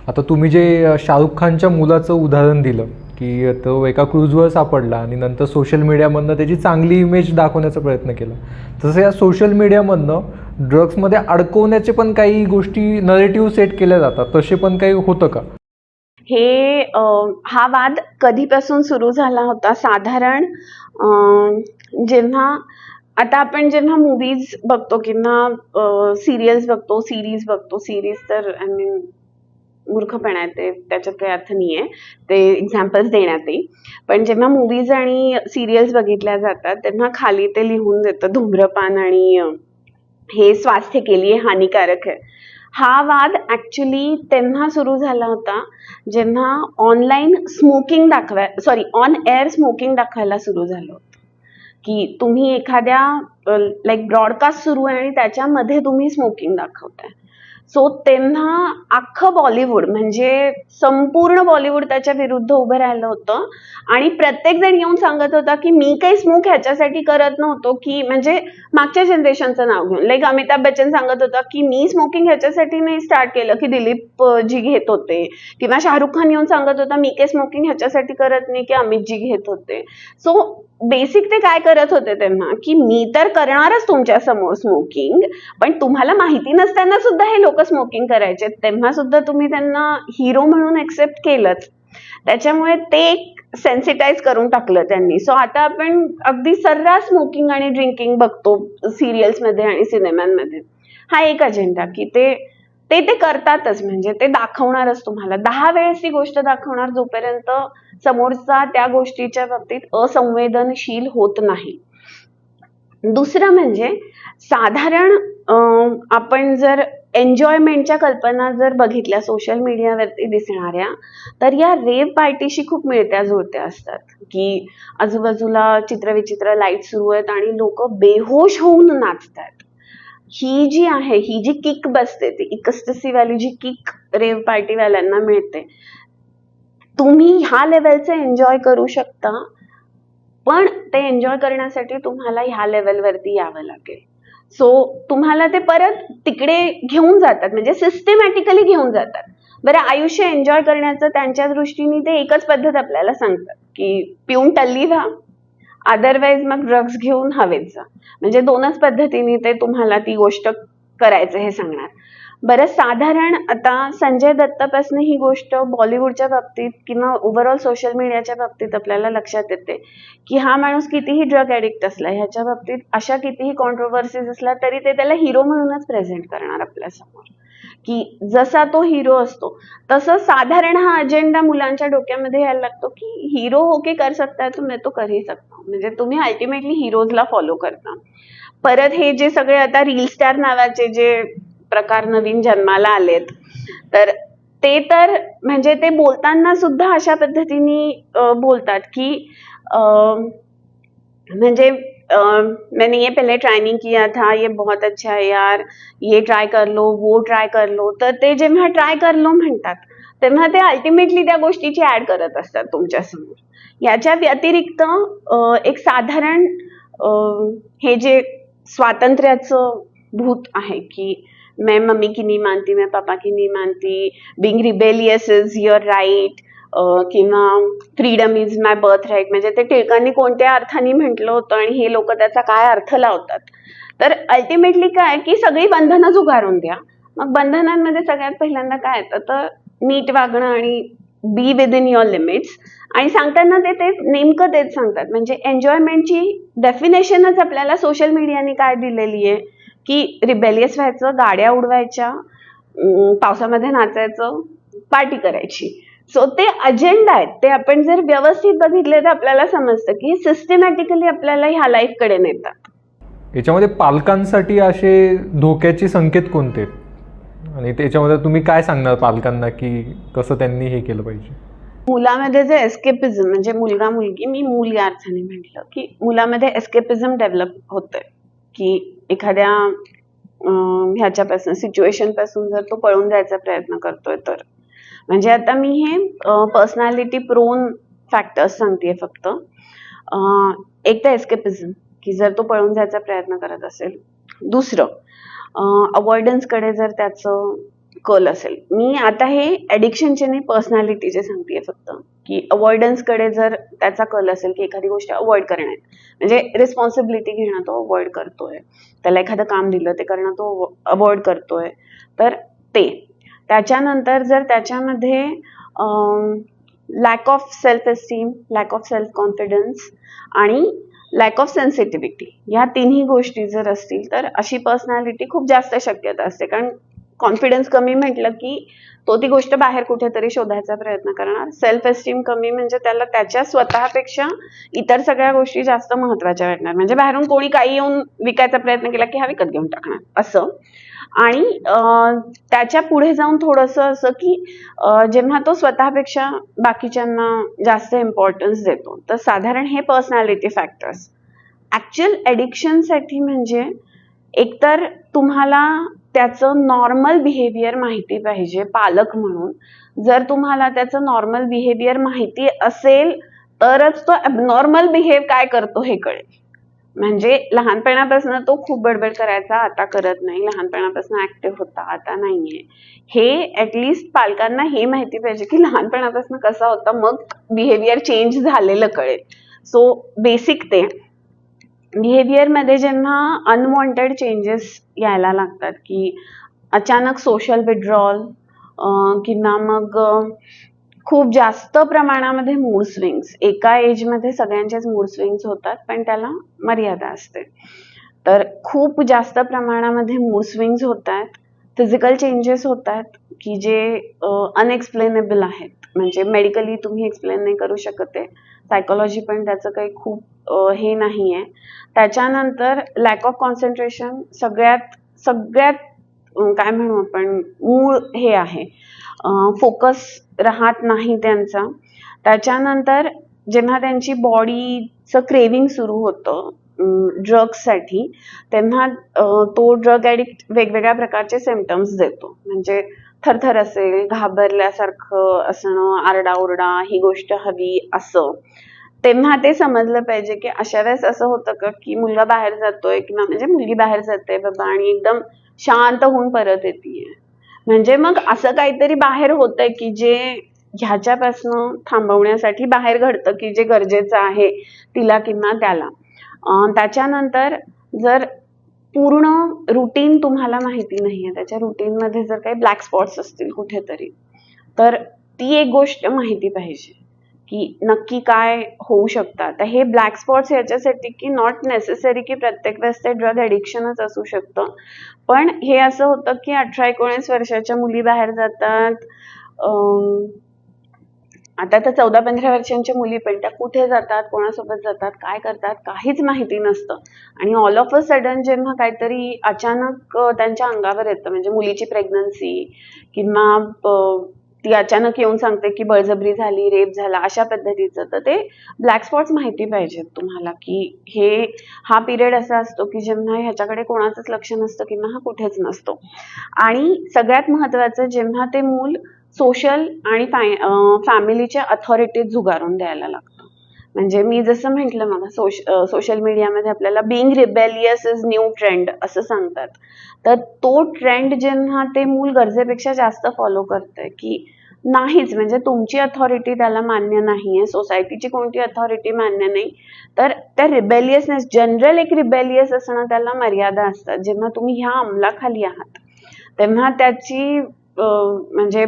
आता तुम्ही जे शाहरुख खानच्या मुलाचं उदाहरण दिलं की तो एका क्रूजवर सापडला आणि नंतर सोशल मीडियामधनं त्याची चांगली इमेज दाखवण्याचा प्रयत्न केला, तसं या सोशल मीडियामधनं ड्रग्समध्ये अडकवण्याचे पण काही गोष्टी नरेटिव्ह सेट केल्या जातात, तसे पण काही होतं का? हा वाद कधीपासून सुरू झाला होता? साधारण जेव्हा आता आपण जेव्हा मूवीज बघतो किंवा सिरियल्स बघतो, सिरीज तर आय मीन मूर्खपणा आहे, ते त्याच्यात काही अर्थ नाही आहे, ते एक्झाम्पल्स देण्यात येईल. पण जेव्हा मूवीज आणि सिरियल्स बघितल्या जातात तेव्हा खाली ते लिहून देतं धूम्रपान आणि हे स्वास्थ्य के लिए हानिकारक आहे. हा वाद ऍक्च्युली तेव्हा सुरू झाला होता जेव्हा ऑन एअर स्मोकिंग दाखवायला सुरू झालं होतं की तुम्ही एखाद्या लाईक ब्रॉडकास्ट सुरू आहे आणि त्याच्यामध्ये तुम्ही स्मोकिंग दाखवताय. सो तेव्हा अख्खं बॉलिवूड म्हणजे संपूर्ण बॉलिवूड त्याच्या विरुद्ध उभं राहिलं होतं आणि प्रत्येक जण येऊन सांगत होता की मी काही स्मोक ह्याच्यासाठी करत नव्हतो, की म्हणजे मागच्या जनरेशनचं नाव घेऊन लाईक अमिताभ बच्चन सांगत होता की मी स्मोकिंग ह्याच्यासाठी नाही स्टार्ट केलं की दिलीप जी घेत होते, किंवा शाहरुख खान येऊन सांगत होता मी काही स्मोकिंग ह्याच्यासाठी करत नाही की अमित जी घेत होते. सो बेसिक ते काय करत होते तेव्हा की मी तर करणारच तुमच्या समोर स्मोकिंग, पण तुम्हाला माहिती नसताना सुद्धा हे लोक स्मोकिंग करायचे, तेव्हा सुद्धा तुम्ही त्यांना हिरो म्हणून एक्सेप्ट केलंच. त्याच्यामुळे ते एक सेन्सिटाईज करून टाकलं त्यांनी. सो आता आपण अगदी सर्रास स्मोकिंग आणि ड्रिंकिंग बघतो सिरियल्स मध्ये आणि सिनेमांमध्ये. हा एक अजेंडा की ते करतातच, म्हणजे ते दाखवणारच तुम्हाला 10 वेळेस ती गोष्ट दाखवणार जोपर्यंत समोरचा त्या गोष्टीच्या बाबतीत असंवेदनशील होत नाही. दुसरं म्हणजे साधारण आपण जर एन्जॉयमेंटच्या कल्पना जर बघितल्या सोशल मीडियावरती दिसणाऱ्या, तर या रेव पार्टीशी खूप मिळत्या जुळत्या असतात की आजूबाजूला चित्रविचित्र लाईट सुरू आहेत आणि लोक बेहोश होऊन नाचतात. ही जी किक बसते, ती इकस्टसीवाली जी किक रेव पार्टीवाल्यांना मिळते, तुम्ही ह्या लेवलचं एन्जॉय करू शकता, पण ते एन्जॉय करण्यासाठी तुम्हाला ह्या लेवलवरती यावं लागेल. सो तुम्हाला ते परत तिकडे घेऊन जातात, म्हणजे सिस्टमॅटिकली घेऊन जातात. बरं, आयुष्य एन्जॉय करण्याचं त्यांच्या दृष्टीने ते एकच पद्धत आपल्याला सांगतात की पिऊन टल्ली व्हा अदरवाईज मग ड्रग्ज घेऊन हवेत जा. म्हणजे दोनच पद्धतीने ते तुम्हाला ती गोष्ट करायचं हे सांगणार. बरं, साधारण आता संजय दत्तपासून ही गोष्ट बॉलिवूडच्या बाबतीत किंवा ओव्हरऑल सोशल मीडियाच्या बाबतीत आपल्याला लक्षात येते की हा माणूस कितीही ड्रग ॲडिक्ट असला, ह्याच्या बाबतीत अशा कितीही कॉन्ट्रोवर्सीज असला तरी ते त्याला हिरो म्हणूनच प्रेझेंट करणार आपल्यासमोर, की जसा तो हिरो असतो तसं साधारण हा अजेंडा मुलांच्या डोक्यामध्ये यायला लागतो की हिरो होके कर सकता है तो मैं तो कर ही सकता हूं. म्हणजे तुम्ही अल्टिमेटली हिरोजला फॉलो करता. परत हे जे सगळे आता रील स्टार नावाचे जे प्रकार नवीन जन्माला आलेत, तर ते तर म्हणजे ते बोलताना सुद्धा अशा पद्धतीने बोलतात की म्हणजे मैंने ये पहले ट्राई नहीं किया था, ये बहुत अच्छा है यार, ये ट्राय कर लो, वो ट्राय कर लो. तर ते जेव्हा ट्राय कर लो म्हणतात तेव्हा ते अल्टिमेटली त्या गोष्टीची ऍड करत असतात तुमच्यासमोर. याच्या व्यतिरिक्त एक साधारण हे जे स्वातंत्र्याचं भूत आहे की मैं मम्मी की नहीं मानती, मैं पापा की नहीं मानती, being rebellious is your right, किंवा freedom is my birth right. म्हणजे ते टिळकांनी कोणत्या अर्थाने म्हटलं होतं आणि हे लोक त्याचा काय अर्थ लावतात. तर अल्टिमेटली काय की सगळी बंधनं झुगारून द्या. मग बंधनांमध्ये सगळ्यात पहिल्यांदा काय येतं तर नीट वागणं आणि be with in your limits. आणि सांगताना ते नेमकं तेच सांगतात. म्हणजे एन्जॉयमेंटची डेफिनेशनच आपल्याला सोशल मीडियाने काय दिलेली आहे की रिबेलियस व्हायचं, गाड्या उडवायच्या, पावसामध्ये नाचायचं, पार्टी करायची. सो ते अजेंडा आहेत, ते आपण जर व्यवस्थित बघितले तर आपल्याला समजतं की सिस्टमॅटिकली आपल्याला ह्या लाईफकडे नेतात. याच्यामध्ये पालकांसाठी असे धोक्याचे संकेत कोणते आहेत? आणि त्याच्यामध्ये तुम्ही काय सांगणार पालकांना की कसं त्यांनी हे केलं पाहिजे? मुलामध्ये जे एस्केपिझम, म्हणजे मुलगा मुलगी, मी मूल या अर्थाने म्हटलं की मुलामध्ये एस्केपिझम डेव्हलप होतंय की एखाद्या ह्याच्यापासून सिच्युएशन पासून जर तो पळून जायचा प्रयत्न करतोय तर. म्हणजे आता मी हे पर्सनॅलिटी प्रोन फॅक्टर्स सांगतेय फक्त. एक तर एस्केपिझम की जर तो पळून जायचा प्रयत्न करत असेल. दुसरं अवॉइडन्सकडे जर त्याचं कल असेल. मी आता हे ॲडिक्शनचे नाही पर्सनॅलिटीचे सांगतेय फक्त की अवॉइडन्सकडे जर त्याचा कल असेल की एखादी गोष्ट अवॉइड करण्यात, म्हणजे रिस्पॉन्सिबिलिटी घेणं तो अवॉइड करतोय, त्याला एखादं काम दिलं ते करणं तो अवॉइड करतोय, तर ते. त्याच्यानंतर जर त्याच्यामध्ये lack of self esteem, lack of self confidence आणि लॅक ऑफ सेन्सिटिव्हिटी, या तिन्ही गोष्टी जर असतील तर अशी पर्सनॅलिटी खूप जास्त शक्यता असते. कारण कॉन्फिडन्स कमी म्हटलं की तो ती गोष्ट बाहेर कुठेतरी शोधायचा प्रयत्न करणार. सेल्फ एस्टीम कमी म्हणजे त्याला त्याच्या स्वतःपेक्षा इतर सगळ्या गोष्टी जास्त महत्वाच्या वाटणार. म्हणजे बाहेरून कोणी काही येऊन विकायचा प्रयत्न केला की हा विकत घेऊन टाकणार असं. आणि त्याच्या पुढे जाऊन थोडंसं असं की जेव्हा तो स्वतःपेक्षा बाकीच्यांना जास्त इम्पॉर्टन्स देतो, तर साधारण हे पर्सनॅलिटी फॅक्टर्स. ऍक्च्युअल ॲडिक्शनसाठी म्हणजे एकतर तुम्हाला त्याचं नॉर्मल बिहेवियर माहिती पाहिजे पालक म्हणून. जर तुम्हाला त्याचं नॉर्मल बिहेवियर माहिती असेल तरच तो ॲबनॉर्मल बिहेव काय करतो हे कळेल. म्हणजे लहानपणापासून तो खूप बडबड करायचा, आता करत नाही, लहानपणापासून ऍक्टिव्ह होता, आता नाहीये, हे ऍटलिस्ट पालकांना हे माहिती पाहिजे की लहानपणापासून कसा होता, मग बिहेवियर चेंज झालेलं कळेल. सो बेसिक ते. बिहेवियरमध्ये जेव्हा अनवॉन्टेड चेंजेस यायला लागतात की अचानक सोशल विड्रॉल किंवा मग खूप जास्त प्रमाणामध्ये मूड स्विंग्स, एका एजमध्ये सगळ्यांचेच मूड स्विंग्स होतात पण त्याला मर्यादा असते. तर खूप जास्त प्रमाणामध्ये मूड स्विंग्स होत आहेत, फिजिकल चेंजेस होत आहेत की जे अनएक्सप्लेनेबल आहेत. म्हणजे मेडिकली तुम्ही एक्सप्लेन नाही करू शकत आहे, सायकोलॉजी पण त्याचं काही खूप हे नाही आहे. त्याच्यानंतर लॅक ऑफ कॉन्सन्ट्रेशन सगळ्यात काय म्हणू आपण मूळ हे आहे, फोकस राहत नाही त्यांचा. त्याच्यानंतर जेव्हा त्यांची बॉडीचं क्रेविंग सुरू होतं ड्रग्ससाठी, तेव्हा तो ड्रग ॲडिक्ट वेगवेगळ्या प्रकारचे सिम्पटम्स देतो. म्हणजे थरथर असेल, घाबरल्यासारखं असणं, आरडाओरडा, ही गोष्ट हवी असं. तेव्हा ते समजलं पाहिजे की अशा वेळेस असं होतं का की मुलगा बाहेर जातोय किंवा म्हणजे मुलगी बाहेर जाते बाबा आणि एकदम शांत होऊन परत येते. म्हणजे मग असं काहीतरी बाहेर होतंय की जे ह्याच्यापासनं थांबवण्यासाठी बाहेर घडतं की जे गरजेचं आहे तिला किंवा त्याला. त्याच्यानंतर जर पूर्ण रुटीन तुम्हाला माहिती नाहीये, त्याच्या रुटीनमध्ये जर काही ब्लॅक स्पॉट्स असतील कुठेतरी, तर ती एक गोष्ट माहिती पाहिजे की नक्की काय होऊ शकतं. आता हे ब्लॅक स्पॉट्स याच्यासाठी की नॉट नेसेसरी की प्रत्येक वेळेस ते ड्रग ॲडिक्शनच असू शकतं, पण हे असं होतं की 18-19 वर्षाच्या मुली बाहेर जातात, आता तर 14-15 वर्षांच्या मुली पण त्या कुठे जातात, कोणासोबत जातात, काय करतात काहीच माहिती नसतं. आणि ऑल ऑफ अ सडन जेव्हा काहीतरी अचानक त्यांच्या अंगावर येतं, म्हणजे मुलीची प्रेग्नन्सी किंवा ती अचानक येऊन सांगते की बळजबरी झाली, रेप झाला, अशा पद्धतीचं, तर ते ब्लॅक स्पॉट्स माहिती पाहिजेत तुम्हाला की हा पिरियड असा असतो की जेव्हा ह्याच्याकडे कोणाचंच लक्ष नसतं किंवा हा कुठेच नसतो. आणि सगळ्यात महत्त्वाचं, जेव्हा ते मूल सोशल आणि फॅमिलीच्या अथॉरिटीज झुगारून द्यायला लागतं. म्हणजे मी जसं म्हटलं मग सोशल मीडियामध्ये आपल्याला being rebellious is new trend असं सांगतात, तर तो ट्रेंड जेव्हा ते मूल गरजेपेक्षा जास्त फॉलो करतंय की नाहीच, म्हणजे तुमची अथॉरिटी त्याला मान्य नाहीये, सोसायटीची कोणती अथॉरिटी मान्य नाही, तर त्या रिबेलियसनेस, जनरल एक रिबेलियस असणं त्याला मर्यादा असतात. जेव्हा तुम्ही ह्या अंमलाखाली आहात तेव्हा त्याची म्हणजे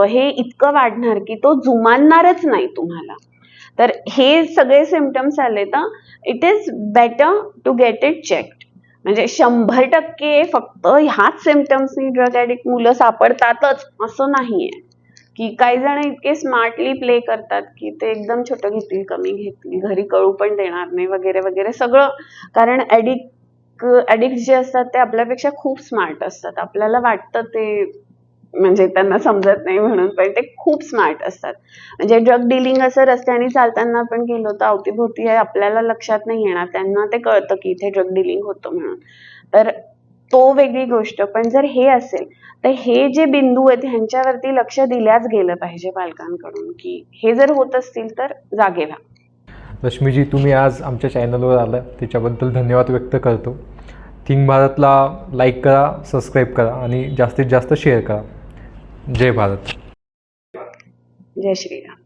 हे इतकं वाढणार की तो जुमानणारच नाही तुम्हाला. तर हे सगळे सिम्पटम्स आले तर it is better to get it checked. म्हणजे 100% फक्त ह्याच सिम्पटम्सनी ड्रग ॲडिक्ट मुलं सापडतातच असं नाहीये. की काही जण इतके स्मार्टली प्ले करतात की ते एकदम छोटं घेतील, कमी घेतील, घरी कळू पण देणार नाही वगैरे वगैरे सगळं. कारण ॲडिक्ट जे असतात ते आपल्यापेक्षा खूप स्मार्ट असतात. आपल्याला वाटतं ते म्हणजे त्यांना समजत नाही म्हणून, पण ते खूप स्मार्ट असतात. म्हणजे ड्रग डिलिंग असं रस्त्याने चालताना आपण गेलो तर अवतीभोवती आपल्याला लक्षात नाही येणार, त्यांना ते कळतं की इथे ड्रग डिलिंग होतं म्हणून. तर तो वेगळी गोष्ट. पण जर हे असेल तर हे जे बिंदू आहेत ह्यांच्यावरती लक्ष दिल्याच गेलं पाहिजे पालकांकडून, की हे जर होत असतील तर जागे व्हा. रश्मीजी, तुम्ही आज आमच्या चॅनलवर आला त्याच्याबद्दल धन्यवाद व्यक्त करतो. थिंक भारतला लाईक करा, सबस्क्राईब करा आणि जास्तीत जास्त शेअर करा. जय भारत. जय श्रीराम.